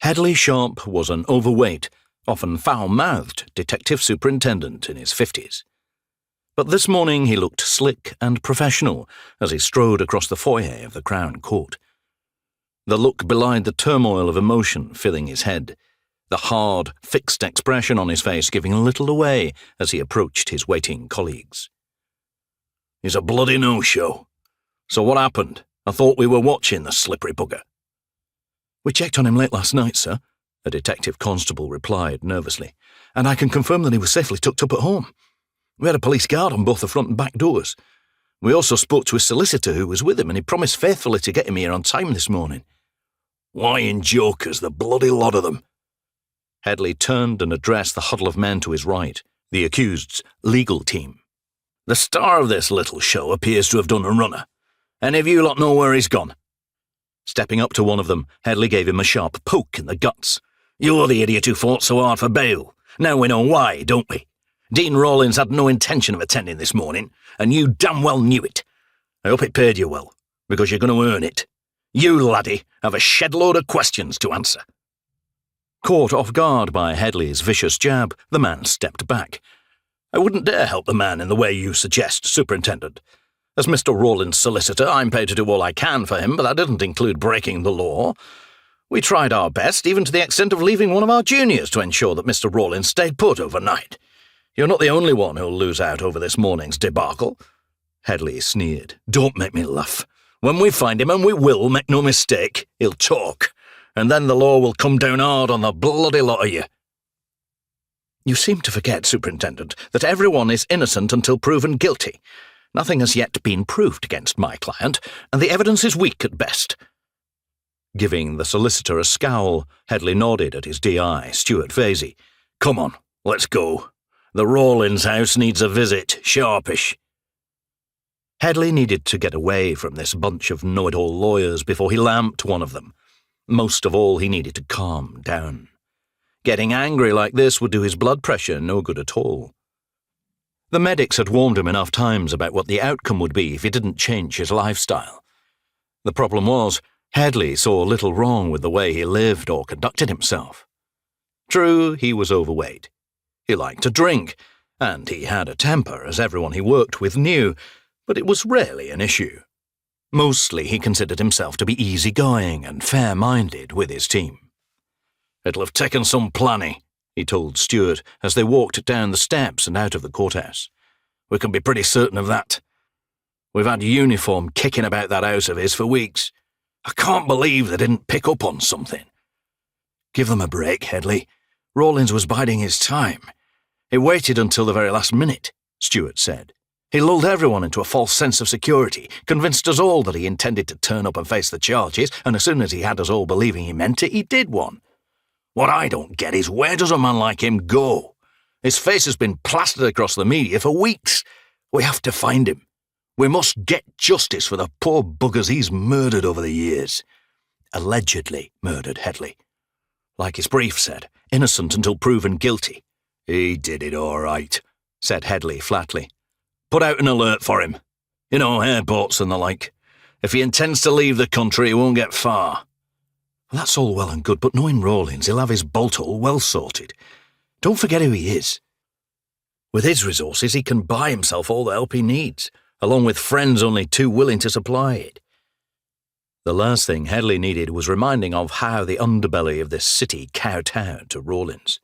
Hedley Sharp was an overweight, often foul-mouthed detective superintendent in his 50s. But this morning he looked slick and professional as he strode across the foyer of the Crown Court. The look belied the turmoil of emotion filling his head, the hard, fixed expression on his face giving little away as he approached his waiting colleagues. "He's a bloody no-show. So what happened? I thought we were watching the slippery bugger." "We checked on him late last night, sir," a detective constable replied nervously, "and I can confirm that he was safely tucked up at home. We had a police guard on both the front and back doors. We also spoke to his solicitor who was with him, and he promised faithfully to get him here on time this morning." "Lying jokers, the bloody lot of them." Hedley turned and addressed the huddle of men to his right, the accused's legal team. "The star of this little show appears to have done a runner. Any of you lot know where he's gone?" Stepping up to one of them, Hedley gave him a sharp poke in the guts. "You're the idiot who fought so hard for bail. Now we know why, don't we? Dean Rawlins had no intention of attending this morning, and you damn well knew it. I hope it paid you well, because you're going to earn it. You, laddie, have a shed load of questions to answer." Caught off guard by Hedley's vicious jab, the man stepped back. "I wouldn't dare help the man in the way you suggest, Superintendent. As Mr. Rawlins' solicitor, I'm paid to do all I can for him, but that didn't include breaking the law. We tried our best, even to the extent of leaving one of our juniors to ensure that Mr. Rawlins stayed put overnight. You're not the only one who'll lose out over this morning's debacle." Hedley sneered. "Don't make me laugh. When we find him, and we will, make no mistake, he'll talk, and then the law will come down hard on the bloody lot of you." "You seem to forget, Superintendent, that everyone is innocent until proven guilty. Nothing has yet been proved against my client, and the evidence is weak at best." Giving the solicitor a scowl, Hedley nodded at his DI, Stuart Vasey. "Come on, let's go. The Rawlins house needs a visit, sharpish." Hedley needed to get away from this bunch of know-it-all lawyers before he lamped one of them. Most of all, he needed to calm down. Getting angry like this would do his blood pressure no good at all. The medics had warned him enough times about what the outcome would be if he didn't change his lifestyle. The problem was, Hedley saw little wrong with the way he lived or conducted himself. True, he was overweight. He liked to drink, and he had a temper, as everyone he worked with knew, but it was rarely an issue. Mostly he considered himself to be easygoing and fair-minded with his team. "It'll have taken some planning," he told Stuart as they walked down the steps and out of the courthouse. "We can be pretty certain of that. We've had uniform kicking about that house of his for weeks. I can't believe they didn't pick up on something." "Give them a break, Hedley. Rawlins was biding his time. He waited until the very last minute," Stuart said. "He lulled everyone into a false sense of security, convinced us all that he intended to turn up and face the charges, and as soon as he had us all believing he meant it, he did one. What I don't get is where does a man like him go? His face has been plastered across the media for weeks. We have to find him. We must get justice for the poor buggers he's murdered over the years." "Allegedly murdered, Hedley. Like his brief said, innocent until proven guilty." "He did it all right," said Hedley flatly. "Put out an alert for him. You know, airports and the like. If he intends to leave the country, he won't get far." "That's all well and good, but knowing Rawlins, he'll have his bolt hole well sorted. Don't forget who he is. With his resources, he can buy himself all the help he needs, along with friends only too willing to supply it." The last thing Hedley needed was reminding of how the underbelly of this city kowtowed to Rawlins.